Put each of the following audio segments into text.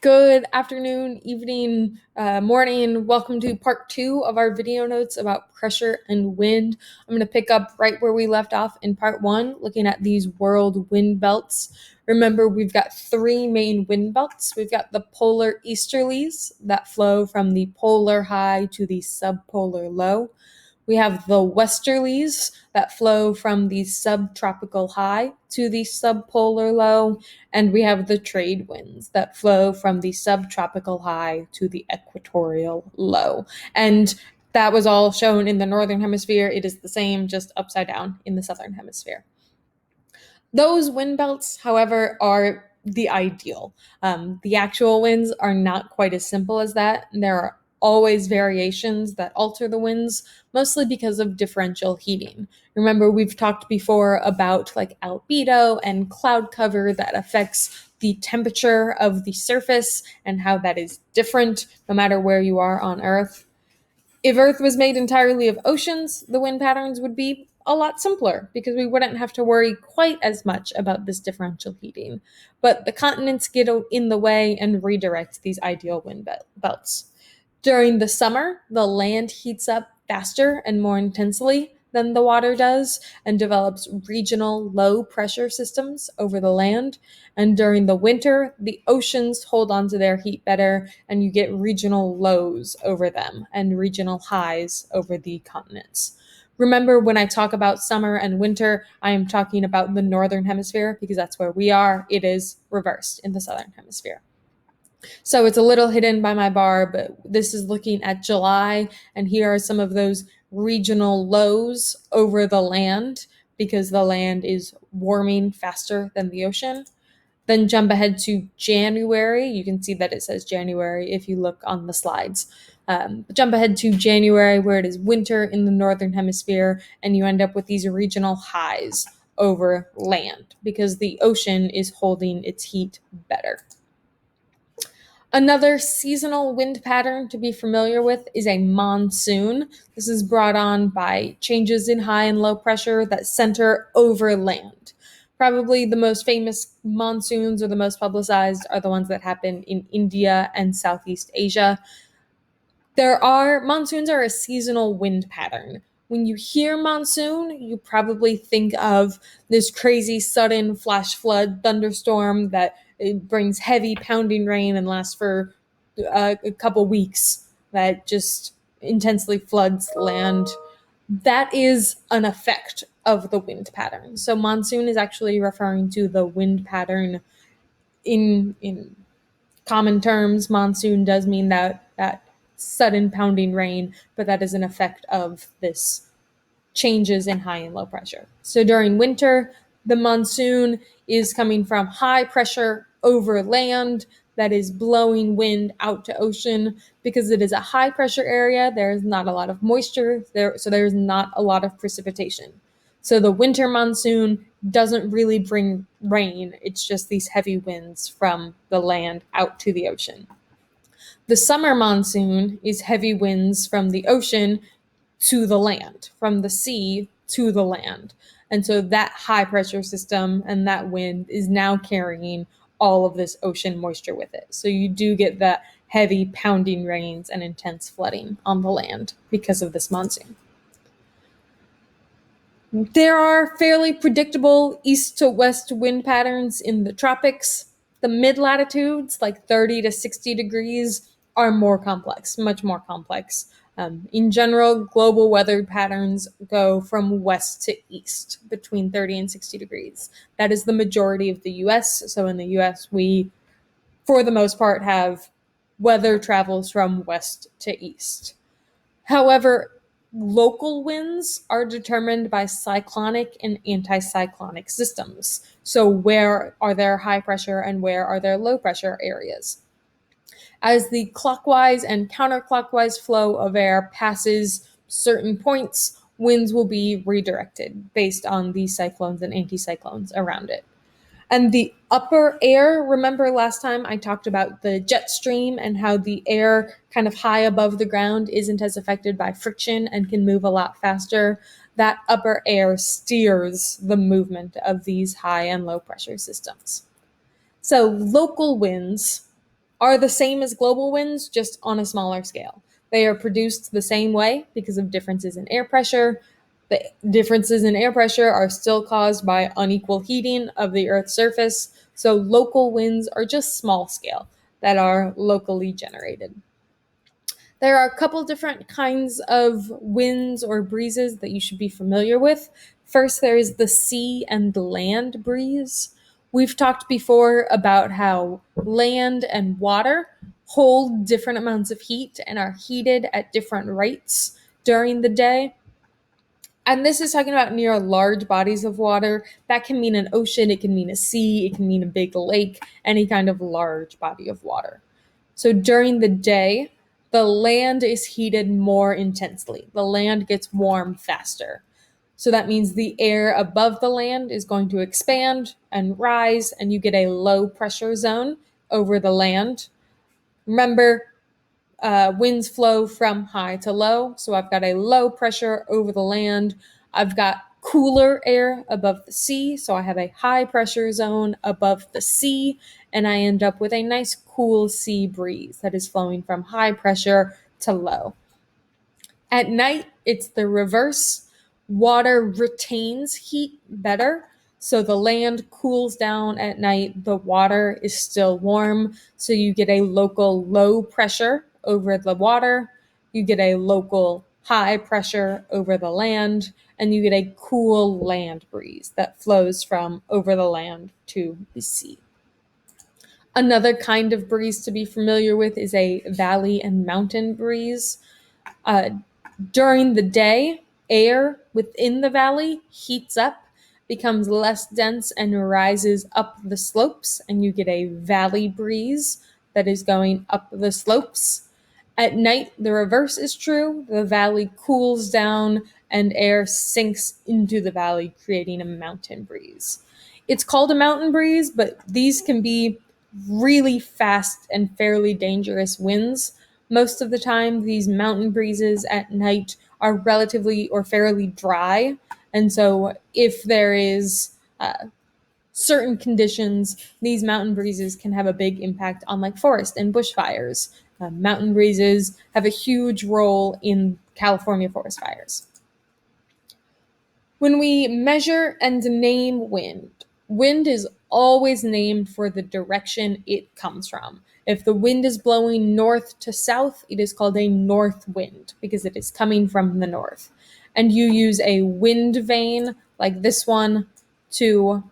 Good afternoon, evening, morning. Welcome to part 2 of our video notes about pressure and wind. I'm going to pick up right where we left off in part 1, looking at these world wind belts. Remember, we've got 3 main wind belts. We've got the polar easterlies that flow from the polar high to the subpolar low. We have the westerlies that flow from the subtropical high to the subpolar low, and we have the trade winds that flow from the subtropical high to the equatorial low. And that was all shown in the northern hemisphere. It is the same, just upside down in the southern hemisphere. Those wind belts, however, are the ideal. The actual winds are not quite as simple as that. There are always variations that alter the winds, mostly because of differential heating. Remember, we've talked before about like albedo and cloud cover that affects the temperature of the surface and how that is different no matter where you are on Earth. If Earth was made entirely of oceans, the wind patterns would be a lot simpler because we wouldn't have to worry quite as much about this differential heating. But the continents get in the way and redirect these ideal wind belts. During the summer, the land heats up faster and more intensely than the water does and develops regional low pressure systems over the land. And during the winter, the oceans hold on to their heat better and you get regional lows over them and regional highs over the continents. Remember, when I talk about summer and winter, I am talking about the northern hemisphere because that's where we are. It is reversed in the southern hemisphere. So it's a little hidden by my bar, but this is looking at July, and here are some of those regional lows over the land because the land is warming faster than the ocean. Then jump ahead to January. You can see that it says January if you look on the slides. Jump ahead to January where it is winter in the northern hemisphere, and you end up with these regional highs over land because the ocean is holding its heat better. Another seasonal wind pattern to be familiar with is a monsoon. This is brought on by changes in high and low pressure that center over land. Probably the most famous monsoons or the most publicized are the ones that happen in India and Southeast Asia. Monsoons are a seasonal wind pattern. When you hear monsoon, you probably think of this crazy sudden flash flood thunderstorm that it brings heavy pounding rain and lasts for a couple weeks that just intensely floods land. That is an effect of the wind pattern. So monsoon is actually referring to the wind pattern in common terms. Monsoon does mean that sudden pounding rain, but that is an effect of this changes in high and low pressure. So during winter, the monsoon is coming from high pressure over land that is blowing wind out to ocean. Because it is a high pressure area, there is not a lot of moisture there, so there's not a lot of precipitation. So the winter monsoon doesn't really bring rain, it's just these heavy winds from the land out to the ocean. The summer monsoon is heavy winds from the ocean to the land, from the sea to the land. And so that high pressure system and that wind is now carrying all of this ocean moisture with it. So you do get that heavy pounding rains and intense flooding on the land because of this monsoon. There are fairly predictable east to west wind patterns in the tropics. The mid latitudes, like 30 to 60 degrees, are more complex, much more complex. In general, global weather patterns go from west to east between 30 and 60 degrees. That is the majority of the US. So in the US, we, for the most part, have weather travels from west to east. However, local winds are determined by cyclonic and anticyclonic systems. So where are there high pressure and where are there low pressure areas? As the clockwise and counterclockwise flow of air passes certain points, winds will be redirected based on the cyclones and anticyclones around it. And the upper air, remember last time I talked about the jet stream and how the air kind of high above the ground isn't as affected by friction and can move a lot faster. That upper air steers the movement of these high and low pressure systems. So local winds are the same as global winds, just on a smaller scale. They are produced the same way because of differences in air pressure. The differences in air pressure are still caused by unequal heating of the Earth's surface, so local winds are just small scale that are locally generated. There are a couple different kinds of winds or breezes that you should be familiar with. First, there is the sea and land breeze. We've talked before about how land and water hold different amounts of heat and are heated at different rates during the day. And this is talking about near large bodies of water. That can mean an ocean, it can mean a sea, it can mean a big lake, any kind of large body of water. So during the day, the land is heated more intensely. The land gets warm faster. So that means the air above the land is going to expand and rise, and you get a low pressure zone over the land. Remember, winds flow from high to low. So I've got a low pressure over the land. I've got cooler air above the sea. So I have a high pressure zone above the sea. And I end up with a nice cool sea breeze that is flowing from high pressure to low. At night, it's the reverse. Water retains heat better. So the land cools down at night. The water is still warm. So you get a local low pressure over the water. You get a local high pressure over the land. And you get a cool land breeze that flows from over the land to the sea. Another kind of breeze to be familiar with is a valley and mountain breeze. During the day, air within the valley heats up, becomes less dense, and rises up the slopes, and you get a valley breeze that is going up the slopes. At night, the reverse is true. The valley cools down and air sinks into the valley, creating a mountain breeze. It's called a mountain breeze, but these can be really fast and fairly dangerous winds. Most of the time, these mountain breezes at night are relatively or fairly dry. And so, if there is certain conditions, these mountain breezes can have a big impact on like forest and bushfires. Mountain breezes have a huge role in California forest fires. When we measure and name wind, wind is always named for the direction it comes from. If the wind is blowing north to south, it is called a north wind because it is coming from the north. And you use a wind vane like this one to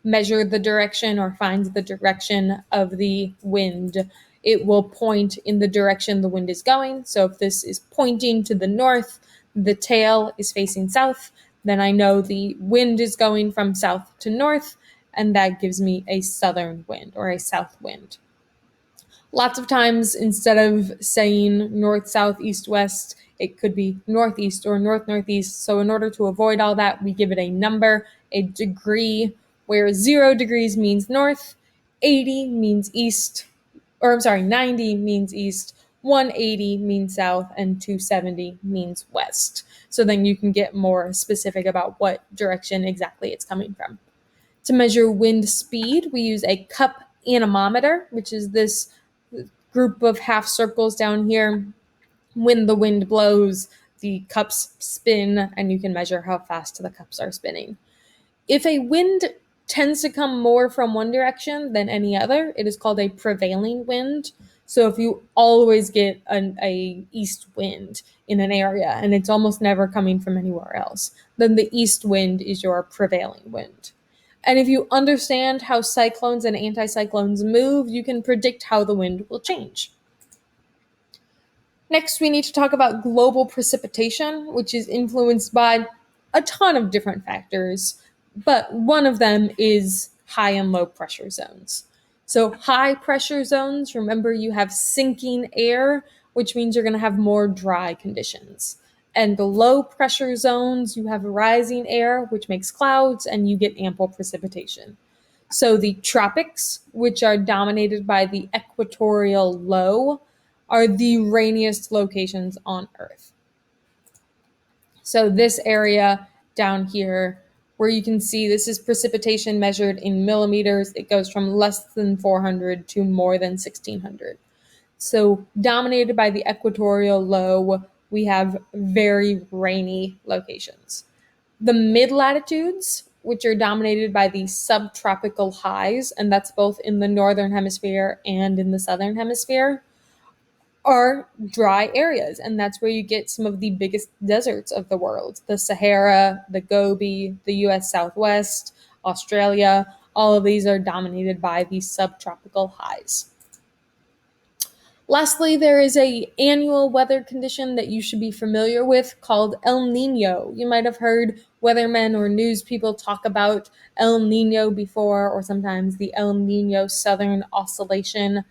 measure the direction or find the direction of the wind. It will point in the direction the wind is going. So if this is pointing to the north, the tail is facing south, then I know the wind is going from south to north, and that gives me a southern wind or a south wind. Lots of times, instead of saying north, south, east, west, it could be northeast or north, northeast. So in order to avoid all that, we give it a number, a degree, where 0 degrees means north, 80 means east, 90 means east, 180 means south, and 270 means west. So then you can get more specific about what direction exactly it's coming from. To measure wind speed, we use a cup anemometer, which is this group of half circles down here. When the wind blows, the cups spin, and you can measure how fast the cups are spinning. If a wind tends to come more from one direction than any other, it is called a prevailing wind. So if you always get a east wind in an area and it's almost never coming from anywhere else, then the east wind is your prevailing wind. And if you understand how cyclones and anticyclones move, you can predict how the wind will change. Next, we need to talk about global precipitation, which is influenced by a ton of different factors, but one of them is high and low pressure zones. So high pressure zones, remember you have sinking air, which means you're going to have more dry conditions. And the low pressure zones, you have rising air, which makes clouds, and you get ample precipitation. So the tropics, which are dominated by the equatorial low, are the rainiest locations on Earth. So this area down here where you can see this is precipitation measured in millimeters. It goes from less than 400 to more than 1600. So dominated by the equatorial low, we have very rainy locations. The mid-latitudes, which are dominated by the subtropical highs, and that's both in the northern hemisphere and in the southern hemisphere, are dry areas, and that's where you get some of the biggest deserts of the world. The Sahara, the Gobi, the US Southwest, Australia, all of these are dominated by these subtropical highs. Lastly, there is an annual weather condition that you should be familiar with called El Nino. You might have heard weathermen or news people talk about El Nino before, or sometimes the El Nino Southern Oscillation.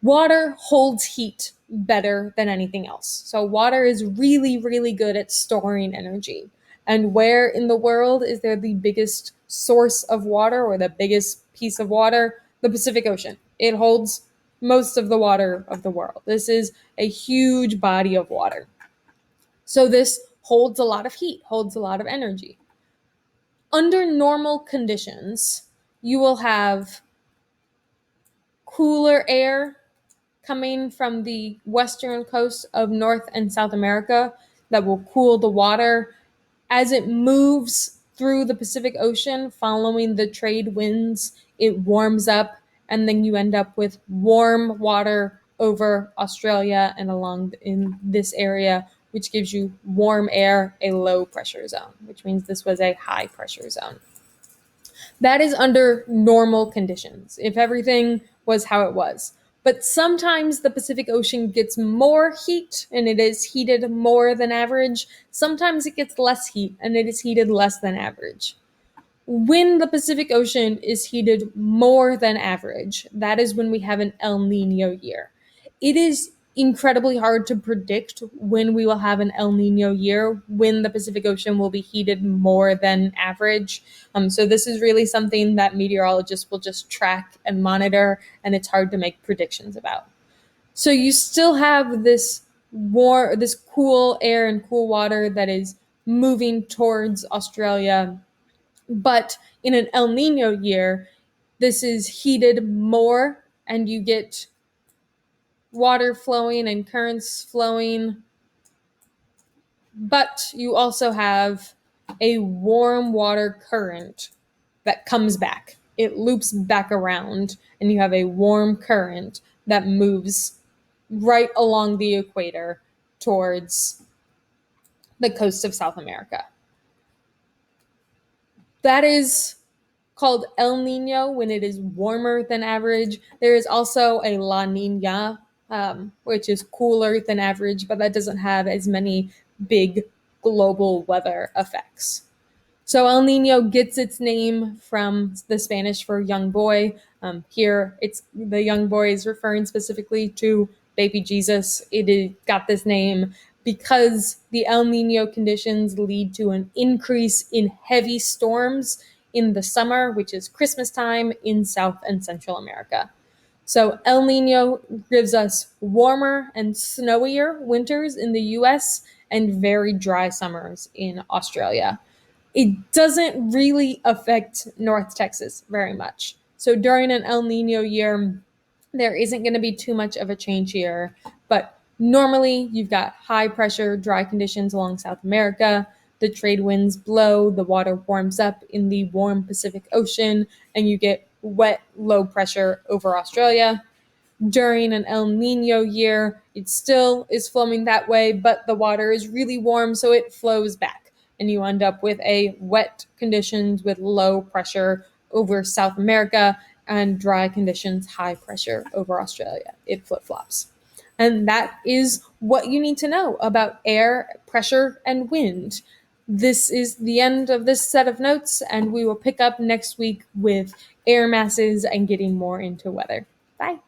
Water holds heat better than anything else. So water is really, really good at storing energy. And where in the world is there the biggest source of water, or the biggest piece of water? The Pacific Ocean. It holds most of the water of the world. This is a huge body of water. So this holds a lot of heat, holds a lot of energy. Under normal conditions, you will have cooler air coming from the western coast of North and South America that will cool the water. As it moves through the Pacific Ocean following the trade winds, it warms up, and then you end up with warm water over Australia and along in this area, which gives you warm air, a low pressure zone, which means this was a high pressure zone. That is under normal conditions, if everything was how it was. But sometimes the Pacific Ocean gets more heat and it is heated more than average. Sometimes it gets less heat and it is heated less than average. When the Pacific Ocean is heated more than average, that is when we have an El Nino year. It is incredibly hard to predict when we will have an El Nino year, when the Pacific Ocean will be heated more than average. So this is really something that meteorologists will just track and monitor, and it's hard to make predictions about. So you still have this cool air and cool water that is moving towards Australia, but in an El Nino year, this is heated more, and you get water flowing and currents flowing, but you also have a warm water current that comes back. It loops back around, and you have a warm current that moves right along the equator towards the coast of South America. That is called El Nino when it is warmer than average. There is also a La Nina, which is cooler than average, but that doesn't have as many big global weather effects. So El Nino gets its name from the Spanish for young boy. Here, it's the young boy is referring specifically to baby Jesus. Got this name because the El Nino conditions lead to an increase in heavy storms in the summer, which is Christmas time in South and Central America. So El Nino gives us warmer and snowier winters in the US and very dry summers in Australia. It doesn't really affect North Texas very much. So during an El Nino year, there isn't going to be too much of a change here. But normally, you've got high pressure, dry conditions along South America. The trade winds blow, the water warms up in the warm Pacific Ocean, and you get wet, low pressure over Australia. During an El Nino year, it still is flowing that way, but the water is really warm, so it flows back. And you end up with a wet conditions with low pressure over South America and dry conditions, high pressure over Australia. It flip-flops. And that is what you need to know about air, pressure, and wind. This is the end of this set of notes, and we will pick up next week with air masses and getting more into weather. Bye.